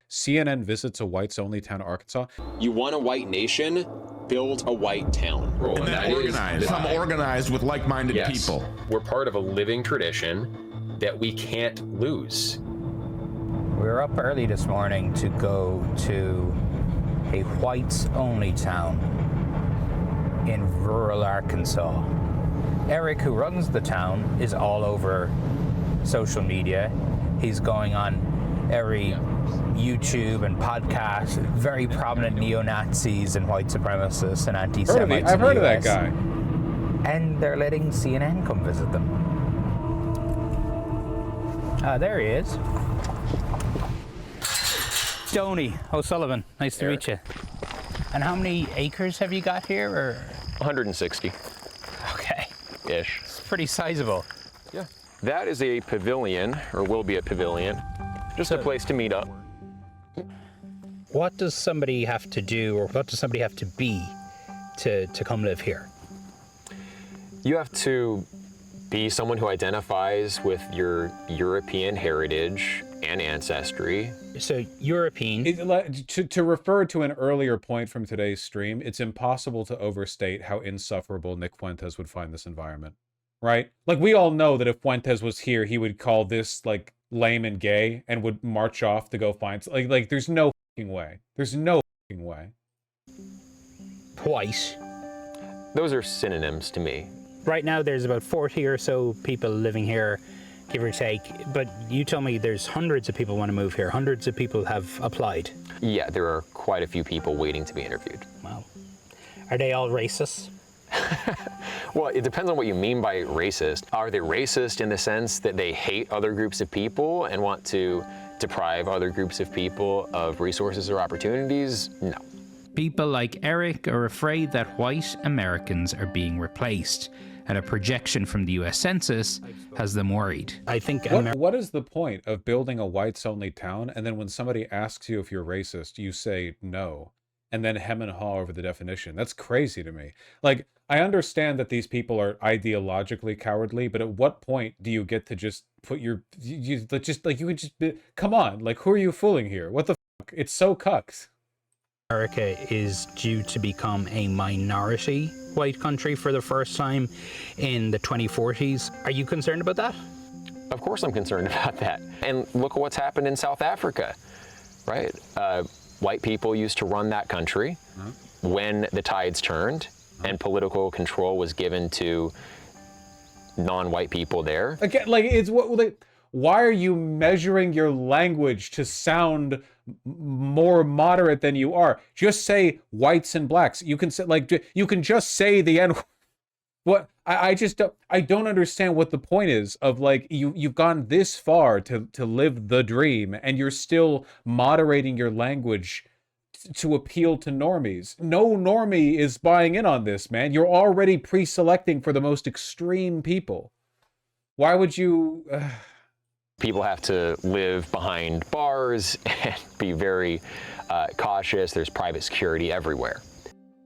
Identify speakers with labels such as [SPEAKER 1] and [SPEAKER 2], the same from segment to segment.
[SPEAKER 1] CNN visits a whites-only town, Arkansas.
[SPEAKER 2] You want a white nation? Build a white town.
[SPEAKER 3] And then organize. Become organized with like-minded people.
[SPEAKER 2] We're part of a living tradition that we can't lose.
[SPEAKER 4] We were up early this morning to go to a whites-only town in rural Arkansas. Eric, who runs the town, is all over social media. He's going on every YouTube and podcast, very prominent neo-Nazis and white supremacists and anti-Semites.
[SPEAKER 1] I've heard of that guy.
[SPEAKER 4] And they're letting CNN come visit them. There he is. Donny O'Sullivan, nice to meet you. And how many acres have you got here? Or
[SPEAKER 2] 160.
[SPEAKER 4] Okay.
[SPEAKER 2] Ish.
[SPEAKER 4] It's pretty sizable.
[SPEAKER 2] Yeah. That is a pavilion, or will be a pavilion. Just a place to meet up.
[SPEAKER 4] What does somebody have to do, or what does somebody have to be to come live here?
[SPEAKER 2] You have to be someone who identifies with your European heritage and ancestry.
[SPEAKER 4] So European.
[SPEAKER 1] To refer to an earlier point from today's stream, it's impossible to overstate how insufferable Nick Fuentes would find this environment, right? Like, we all know that if Fuentes was here, he would call this, like, lame and gay and would march off to go find... Like there's no fucking way. There's no fucking way.
[SPEAKER 4] White.
[SPEAKER 2] Those are synonyms to me.
[SPEAKER 4] Right now there's about 40 or so people living here, give or take, but you tell me there's hundreds of people want to move here. Hundreds of people have applied.
[SPEAKER 2] Yeah, there are quite a few people waiting to be interviewed.
[SPEAKER 4] Wow. Are they all racist?
[SPEAKER 2] Well, it depends on what you mean by racist. Are they racist in the sense that they hate other groups of people and want to deprive other groups of people of resources or opportunities? No.
[SPEAKER 5] People like Eric are afraid that white Americans are being replaced, and a projection from the US Census has them worried.
[SPEAKER 4] I think...
[SPEAKER 1] What is the point of building a whites-only town, and then when somebody asks you if you're racist, you say no, and then hem and haw over the definition? That's crazy to me. Like, I understand that these people are ideologically cowardly, but at what point do you get to just put your... you could just be... Come on, like, who are you fooling here? What the fuck? It's so cucked.
[SPEAKER 4] America is due to become a minority white country for the first time in the 2040s. Are you concerned about that?
[SPEAKER 2] Of course I'm concerned about that. And look at what's happened in South Africa, right? White people used to run that country. When the tides turned and political control was given to non-white people there.
[SPEAKER 1] Again, like, it's what... Why are you measuring your language to sound more moderate than you are? Just say whites and blacks. You can say, like, you can just say the N. What I don't understand what the point is of, like, you've gone this far to live the dream, and you're still moderating your language to appeal to normies. No normie is buying in on this, man. You're already pre-selecting for the most extreme people. Why would you?
[SPEAKER 2] People have to live behind bars and be very cautious. There's private security everywhere.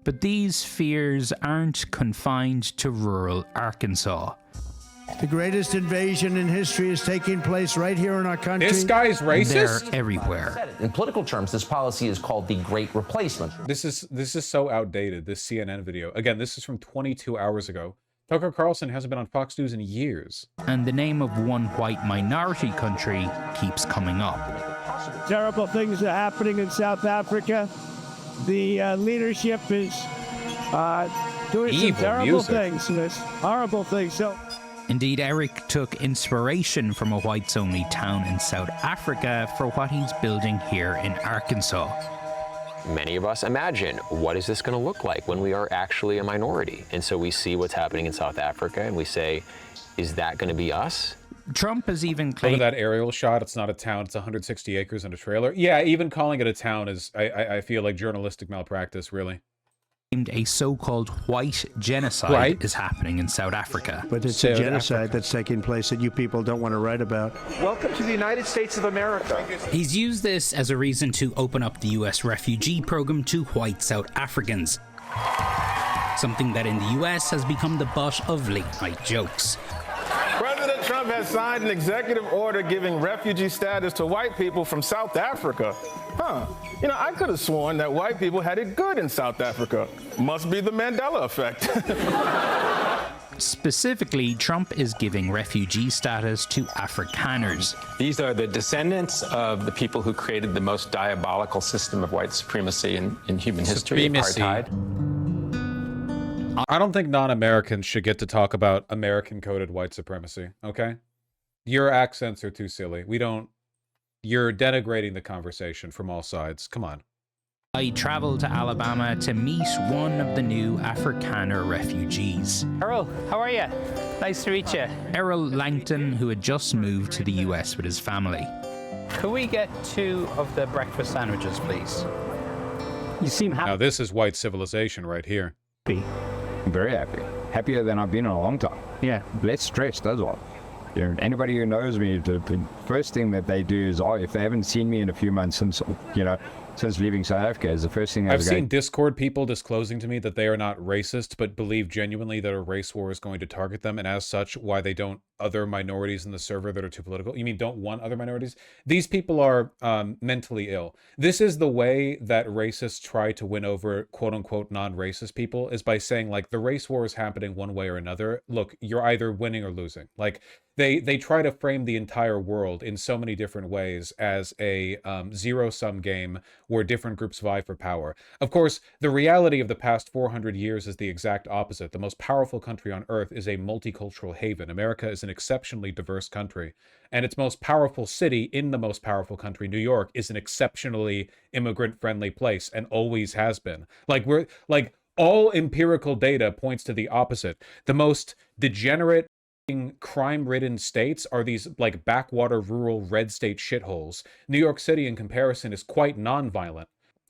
[SPEAKER 5] But these fears aren't confined to rural Arkansas.
[SPEAKER 6] The greatest invasion in history is taking place right here in our country.
[SPEAKER 1] This guy's racist?
[SPEAKER 5] They're everywhere.
[SPEAKER 7] In political terms, this policy is called the Great Replacement.
[SPEAKER 1] This is so outdated, this CNN video. Again, this is from 22 hours ago. Tucker Carlson hasn't been on Fox News in years.
[SPEAKER 5] And the name of one white minority country keeps coming up.
[SPEAKER 6] Terrible things are happening in South Africa. The leadership is doing some terrible things, horrible things. So,
[SPEAKER 5] indeed, Eric took inspiration from a whites-only town in South Africa for what he's building here in Arkansas.
[SPEAKER 2] Many of us imagine, what is this going to look like when we are actually a minority? And so we see what's happening in South Africa and we say, is that going to be us?
[SPEAKER 5] Trump has even claimed...
[SPEAKER 1] Look at that aerial shot. It's not a town. It's 160 acres and a trailer. Yeah, even calling it a town is, I feel like, journalistic malpractice, really.
[SPEAKER 5] A so-called white genocide is happening in South Africa.
[SPEAKER 6] But it's a genocide that's taking place that you people don't want to write about.
[SPEAKER 8] Welcome to the United States of America.
[SPEAKER 5] He's used this as a reason to open up the US refugee program to white South Africans. Something that in the US has become the butt of late-night jokes.
[SPEAKER 8] President
[SPEAKER 9] Trump has signed an executive order giving refugee status to white people from South Africa. Huh. You know, I could have sworn that white people had it good in South Africa. Must be the Mandela effect.
[SPEAKER 5] Specifically, Trump is giving refugee status to Afrikaners.
[SPEAKER 10] These are the descendants of the people who created the most diabolical system of white supremacy in human history, apartheid.
[SPEAKER 1] I don't think non-Americans should get to talk about American-coded white supremacy, okay? Your accents are too silly. You're denigrating the conversation from all sides. Come on.
[SPEAKER 5] I travelled to Alabama to meet one of the new Afrikaner refugees.
[SPEAKER 4] Errol, how are you? Nice to meet you.
[SPEAKER 5] Errol Langton, who had just moved to the US with his family.
[SPEAKER 4] Could we get 2 of the breakfast sandwiches, please? You seem happy.
[SPEAKER 1] Now this is white civilization right here.
[SPEAKER 11] I'm very happy. Happier than I've been in a long time. Yeah. Less stressed as well. You know, anybody who knows me, the first thing that they do is, if they haven't seen me in a few months since leaving South Africa, is the first thing
[SPEAKER 1] I've seen Discord people disclosing to me that they are not racist, but believe genuinely that a race war is going to target them, and as such, why they don't other minorities in the server that are too political. You mean don't want other minorities? These people are mentally ill. This is the way that racists try to win over quote-unquote non-racist people, is by saying, like, the race war is happening one way or another. Look, you're either winning or losing. Like, they try to frame the entire world in so many different ways as a zero-sum game where different groups vie for power. Of course, the reality of the past 400 years is the exact opposite. The most powerful country on earth is a multicultural haven. America is an exceptionally diverse country, and its most powerful city in the most powerful country, New York, is an exceptionally immigrant-friendly place and always has been. Like all empirical data points to the opposite. The most degenerate, crime-ridden states are these like backwater rural red state shitholes. New York City in comparison is quite non-violent,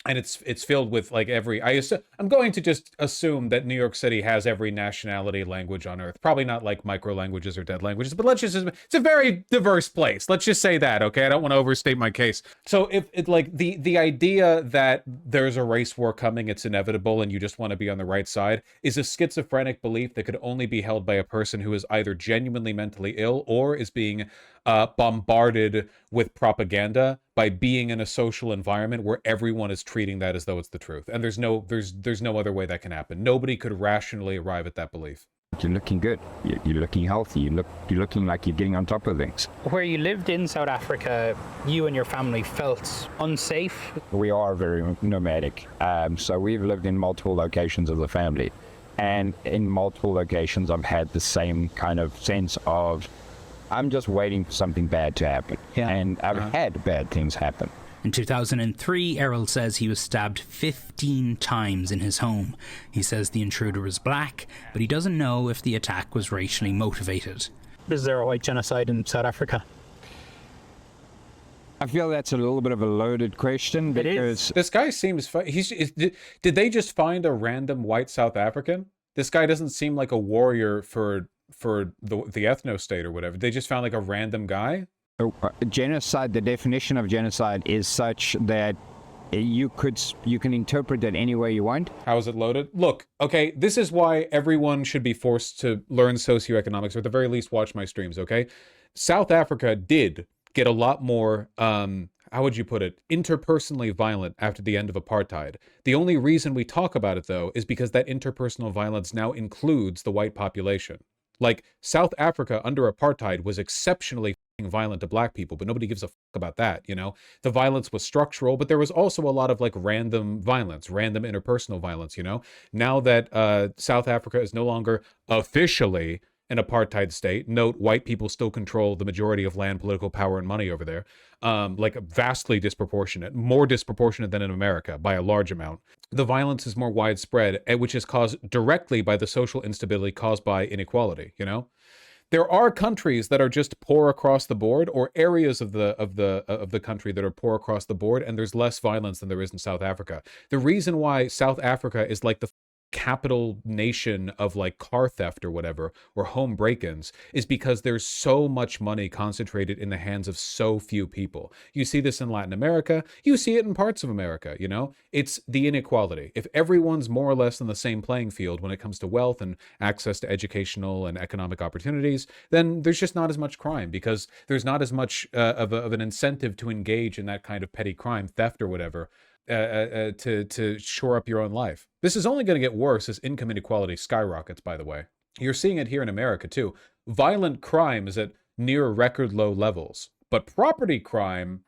[SPEAKER 1] and it's filled with like I'm going to just assume that New York City has every nationality language on earth. Probably not like micro languages or dead languages, but it's a very diverse place. Let's just say that, okay? I don't want to overstate my case. So if it like the idea that there's a race war coming, it's inevitable, and you just want to be on the right side is a schizophrenic belief that could only be held by a person who is either genuinely mentally ill or is being bombarded with propaganda by being in a social environment where everyone is treating that as though it's the truth. And there's no other way that can happen. Nobody could rationally arrive at that belief.
[SPEAKER 11] You're looking good. You're looking healthy. You're looking like you're getting on top of things.
[SPEAKER 4] Where you lived in South Africa, you and your family felt unsafe?
[SPEAKER 11] We are very nomadic. So we've lived in multiple locations as a family. And in multiple locations, I've had the same kind of sense of, I'm just waiting for something bad to happen. Yeah. And I've had bad things happen.
[SPEAKER 5] In 2003, Errol says he was stabbed 15 times in his home. He says the intruder was black, but he doesn't know if the attack was racially motivated.
[SPEAKER 4] Is there a white genocide in South Africa?
[SPEAKER 11] I feel that's a little bit of a loaded question because
[SPEAKER 1] this guy seems did they just find a random white South African? This guy doesn't seem like a warrior for the ethno state or whatever. They just found like a random guy.
[SPEAKER 11] Genocide, the definition of genocide is such that you can interpret it any way you want.
[SPEAKER 1] How is it loaded? Look, okay, this is why everyone should be forced to learn socioeconomics, or at the very least watch my streams, okay? South Africa did get a lot more, how would you put it, interpersonally violent after the end of apartheid. The only reason we talk about it, though, is because that interpersonal violence now includes the white population. Like, South Africa under apartheid was exceptionally violent to black people, but nobody gives a fuck about that, you know? The violence was structural, but there was also a lot of like random violence, random interpersonal violence, you know? Now that South Africa is no longer officially an apartheid state, note white people still control the majority of land, political power, and money over there, like vastly disproportionate, more disproportionate than in America by a large amount. The violence is more widespread, which is caused directly by the social instability caused by inequality, you know? There are countries that are just poor across the board, or areas of the country that are poor across the board, and there's less violence than there is in South Africa. The reason why South Africa is like the capital nation of like car theft or whatever, or home break-ins, is because there's so much money concentrated in the hands of so few people. You see this in Latin America, you see it in parts of America, you know? It's the inequality. If everyone's more or less on the same playing field when it comes to wealth and access to educational and economic opportunities, then there's just not as much crime, because there's not as much of an incentive to engage in that kind of petty crime, theft or whatever, to shore up your own life. This is only going to get worse as income inequality skyrockets, by the way. You're seeing it here in America, too. Violent crime is at near record low levels. But property crime,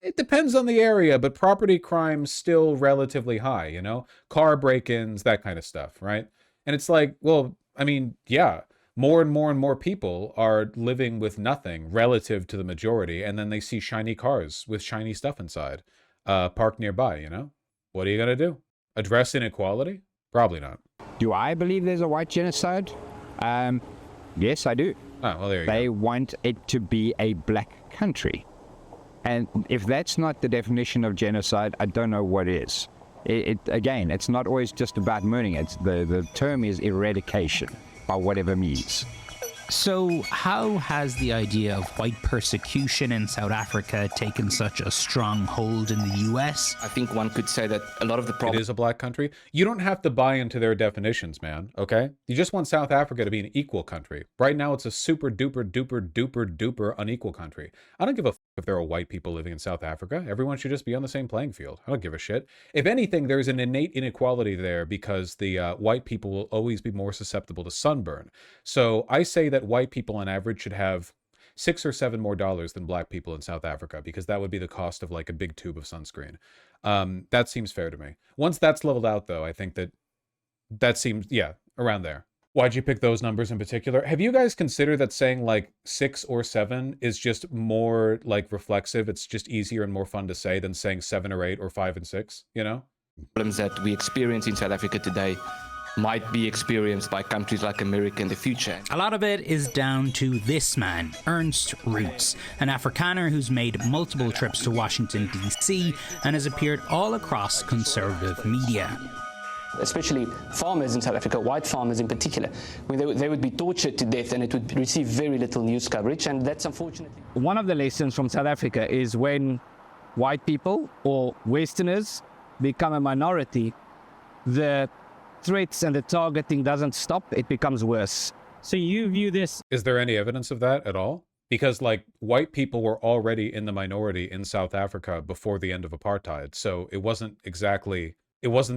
[SPEAKER 1] it depends on the area, but property crime's still relatively high, you know? Car break-ins, that kind of stuff, right? And it's like, well, I mean, yeah, more and more people are living with nothing relative to the majority, and then they see shiny cars with shiny stuff inside. Park nearby, you know? What are you gonna do? Address inequality? Probably not.
[SPEAKER 11] Do I believe there's a white genocide? Yes, I do.
[SPEAKER 1] Oh, well, there you go.
[SPEAKER 11] They want it to be a black country. And if that's not the definition of genocide, I don't know what is. Again, it's not always just about murdering. The term is eradication, by whatever means.
[SPEAKER 5] So how has the idea of white persecution in South Africa taken such a strong hold in the US?
[SPEAKER 12] I think one could say that a lot of the problem...
[SPEAKER 1] It is a black country. You don't have to buy into their definitions, man, okay? You just want South Africa to be an equal country. Right now, it's a super duper duper duper duper unequal country. I don't give a f if there are white people living in South Africa. Everyone should just be on the same playing field. I don't give a shit. If anything, there's an innate inequality there because the white people will always be more susceptible to sunburn. So I say that white people on average should have $6 or $7 more than black people in South Africa, because that would be the cost of like a big tube of sunscreen. That seems fair to me. Once that's leveled out, though, I think that seems, yeah, around there. Why'd you pick those numbers in particular? Have you guys considered that saying like 6 or 7 is just more like reflexive? It's just easier and more fun to say than saying 7 or 8 or 5 and 6, you know?
[SPEAKER 12] Problems that we experience in South Africa today might be experienced by countries like America in the future.
[SPEAKER 5] A lot of it is down to this man, Ernst Roots, an Afrikaner who's made multiple trips to Washington, D.C. and has appeared all across conservative media.
[SPEAKER 13] Especially farmers in South Africa, white farmers in particular, when they would be tortured to death and it would receive very little news coverage, and that's unfortunately...
[SPEAKER 14] One of the lessons from South Africa is when white people or Westerners become a minority, the threats and the targeting doesn't stop, it becomes worse.
[SPEAKER 6] So you view this...
[SPEAKER 1] Is there any evidence of that at all? Because like white people were already in the minority in South Africa before the end of apartheid, so it wasn't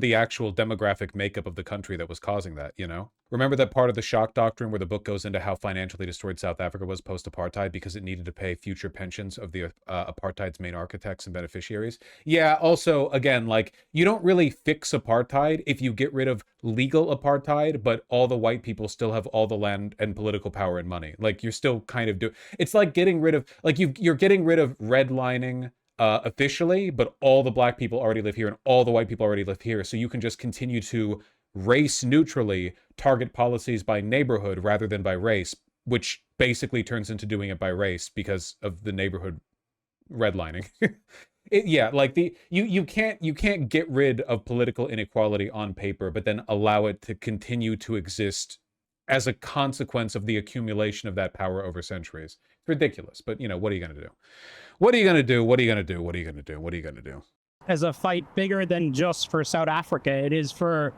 [SPEAKER 1] the actual demographic makeup of the country that was causing that, you know? Remember that part of the shock doctrine where the book goes into how financially destroyed South Africa was post-apartheid because it needed to pay future pensions of the apartheid's main architects and beneficiaries? Yeah, also, again, like, you don't really fix apartheid if you get rid of legal apartheid, but all the white people still have all the land and political power and money. Like, you're still kind of it's like getting rid of, like, you're getting rid of redlining officially, but all the black people already live here and all the white people already live here. So you can just continue to race neutrally target policies by neighborhood rather than by race, which basically turns into doing it by race because of the neighborhood redlining. Yeah, like you can't get rid of political inequality on paper, but then allow it to continue to exist as a consequence of the accumulation of that power over centuries. It's ridiculous, but you know, what are you going to do? What are you going to do? What are you going to do? What are you going to do? What are you going to do?
[SPEAKER 6] As a fight bigger than just for South Africa, it is for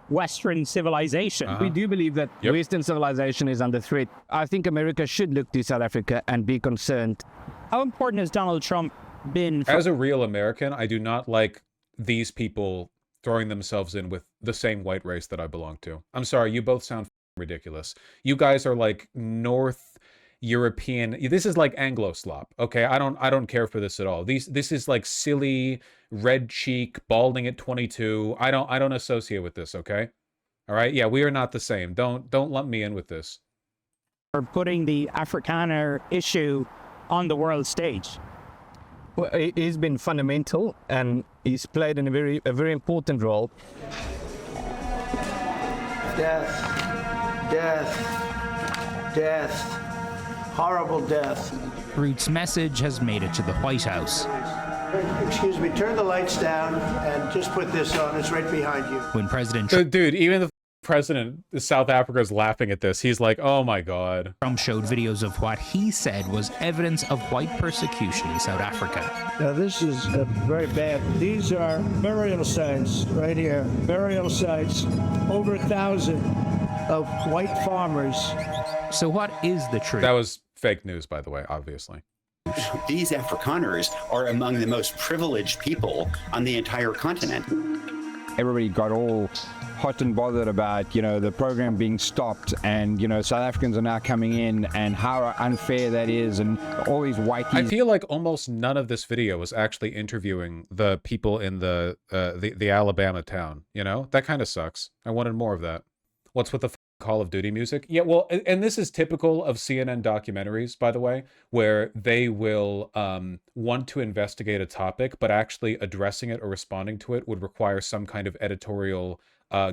[SPEAKER 6] Western civilization.
[SPEAKER 14] We do believe that Western civilization is under threat. I think America should look to South Africa and be concerned.
[SPEAKER 6] How important has Donald Trump been?
[SPEAKER 1] As a real American, I do not like these people throwing themselves in with the same white race that I belong to. I'm sorry, you both sound ridiculous. You guys are like North European. This is like Anglo slop. Okay, I don't care for this at all. This is like silly red cheek balding at 22. I don't associate with this. Okay, all right. Yeah, we are not the same. Don't lump me in with this.
[SPEAKER 6] For putting the Afrikaner issue on the world stage.
[SPEAKER 14] Well, he's been fundamental and he's played in a very important role.
[SPEAKER 15] Death, death, death. Horrible death.
[SPEAKER 5] Roots' message has made it to the White House.
[SPEAKER 15] Excuse me, turn the lights down and just put this on. It's right behind you.
[SPEAKER 5] When President
[SPEAKER 1] Dude, even the president of South Africa is laughing at this. He's like, oh my God.
[SPEAKER 5] Trump showed videos of what he said was evidence of white persecution in South Africa.
[SPEAKER 6] Now this is very bad. These are burial sites right here. Burial sites, over 1,000 of white farmers.
[SPEAKER 5] So what is the truth?
[SPEAKER 1] That was fake news, by the way, obviously.
[SPEAKER 16] These Afrikaners are among the most privileged people on the entire continent.
[SPEAKER 11] Everybody got all hot and bothered about, you know, the program being stopped and, you know, South Africans are now coming in and how unfair that is and all these whiteys.
[SPEAKER 1] I feel like almost none of this video was actually interviewing the people in the Alabama town, you know? That kind of sucks. I wanted more of that. What's with the Call of Duty music? Yeah, well, and this is typical of CNN documentaries, by the way, where they will want to investigate a topic, but actually addressing it or responding to it would require some kind of editorial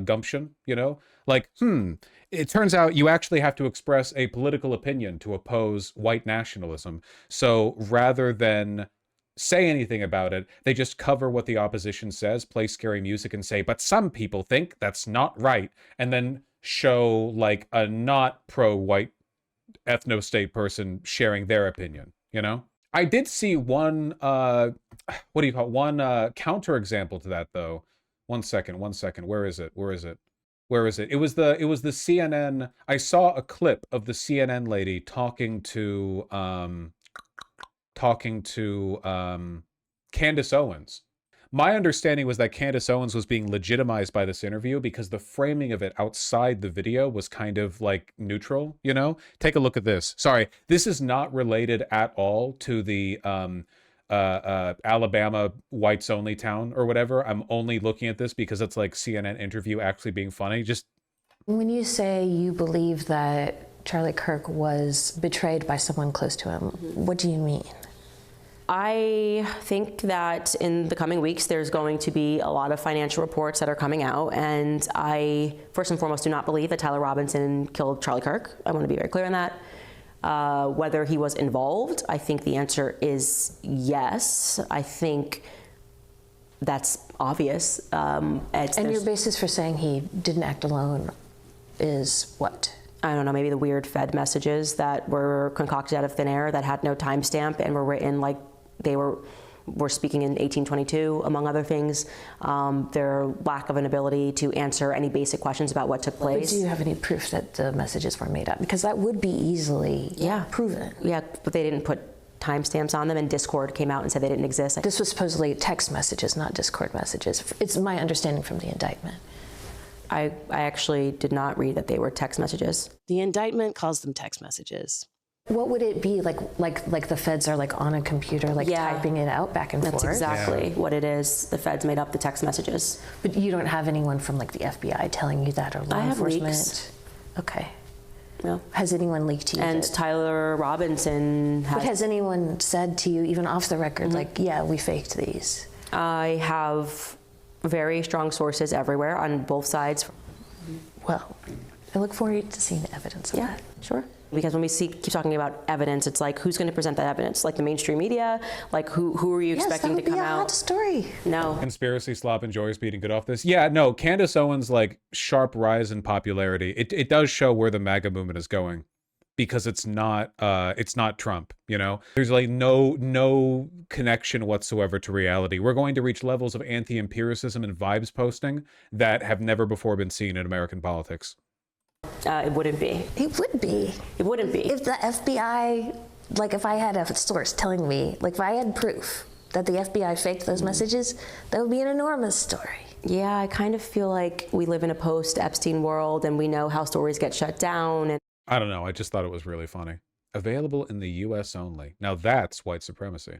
[SPEAKER 1] gumption, you know? Like, it turns out you actually have to express a political opinion to oppose white nationalism. So rather than say anything about it, they just cover what the opposition says, play scary music and say, but some people think that's not right. And then show like a not pro-white ethno-state person sharing their opinion, you know? I did see one, what do you call it? One counterexample to that though. One second. Where is it? It was the CNN. I saw a clip of the CNN lady talking to Candace Owens. My understanding was that Candace Owens was being legitimized by this interview because the framing of it outside the video was kind of like neutral, you know? Take a look at this. Sorry, this is not related at all to the Alabama whites only town or whatever. I'm only looking at this because it's like CNN interview actually being funny. Just
[SPEAKER 17] when you say you believe that Charlie Kirk was betrayed by someone close to him, what do you mean?
[SPEAKER 18] I think that in the coming weeks, there's going to be a lot of financial reports that are coming out, and I, first and foremost, do not believe that Tyler Robinson killed Charlie Kirk. I want to be very clear on that. Whether he was involved, I think the answer is yes. I think that's obvious.
[SPEAKER 17] And your basis for saying he didn't act alone is what?
[SPEAKER 18] I don't know, maybe the weird Fed messages that were concocted out of thin air that had no timestamp and were written like they were speaking in 1822, among other things. Their lack of an ability to answer any basic questions about what took place.
[SPEAKER 17] But do you have any proof that the messages were made up? Because that would be easily proven.
[SPEAKER 18] Yeah, but they didn't put timestamps on them, and Discord came out and said they didn't exist.
[SPEAKER 17] This was supposedly text messages, not Discord messages. It's my understanding from the indictment.
[SPEAKER 18] I actually did not read that they were text messages.
[SPEAKER 19] The indictment calls them text messages.
[SPEAKER 17] What would it be like the feds are like on a computer, like typing it out back and forth?
[SPEAKER 18] That's exactly what it is. The feds made up the text messages.
[SPEAKER 17] But you don't have anyone from like the FBI telling you that or law enforcement?
[SPEAKER 18] I have leaks.
[SPEAKER 17] Okay.
[SPEAKER 18] No.
[SPEAKER 17] Has anyone leaked to you?
[SPEAKER 18] And Tyler Robinson has.
[SPEAKER 17] But has anyone said to you, even off the record, like, yeah, we faked these?
[SPEAKER 18] I have very strong sources everywhere on both sides.
[SPEAKER 17] Well, I look forward to seeing the evidence of that.
[SPEAKER 18] Sure. Because when we keep talking about evidence, it's like, who's going to present that evidence? Like the mainstream media? Like who are you expecting to come out?
[SPEAKER 17] Yes, that would be a hot story.
[SPEAKER 18] No.
[SPEAKER 1] Conspiracy, slop, and joy is beating good off this. Yeah, no, Candace Owens' like sharp rise in popularity. It does show where the MAGA movement is going, because it's not Trump, you know? There's like no connection whatsoever to reality. We're going to reach levels of anti-empiricism and vibes posting that have never before been seen in American politics.
[SPEAKER 18] It wouldn't be.
[SPEAKER 17] It would be.
[SPEAKER 18] It wouldn't be.
[SPEAKER 17] If the FBI, like if I had a source telling me, like if I had proof that the FBI faked those messages, that would be an enormous story.
[SPEAKER 18] Yeah, I kind of feel like we live in a post-Epstein world and we know how stories get shut down. And
[SPEAKER 1] I don't know. I just thought it was really funny. Available in the US only. Now that's white supremacy.